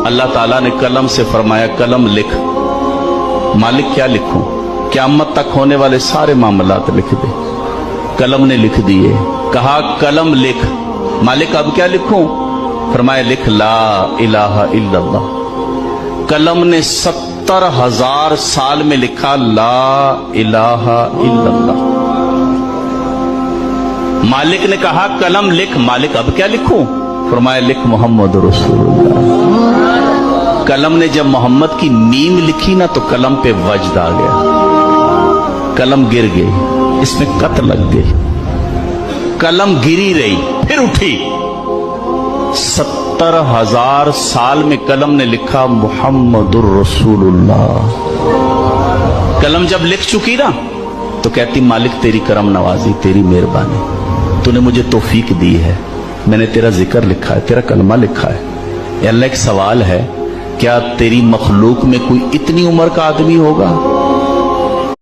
अल्लाह ताला ने कलम से फरमाया कलम लिख। मालिक क्या लिखूं? क़यामत तक होने वाले सारे मामलात लिख दे। कलम ने लिख दिए। कहा कलम लिख। मालिक अब क्या लिखूं? फरमाया लिख ला इलाहा इल्लल्लाह। कलम ने 70,000 साल में लिखा ला इलाहा इल्लल्लाह। मालिक ने कहा कलम लिख। मालिक अब क्या लिखूं? फरमाया लिख मोहम्मद रसूलुल्लाह। कलम ने जब मोहम्मद की मीम लिखी ना तो कलम पे वज्द आ गया। कलम गिर गई, इसमें कत लग गई। कलम गिरी रही फिर उठी। 70,000 साल में कलम ने लिखा मुहम्मदुर रसूलुल्लाह। कलम जब लिख चुकी ना तो कहती मालिक तेरी करम नवाजी, तेरी मेहरबानी, तूने मुझे तौफीक दी है, मैंने तेरा जिक्र लिखा है, तेरा कलमा लिखा है। अल्लाह एक सवाल है, क्या तेरी मखलूक में कोई इतनी उम्र का आदमी होगा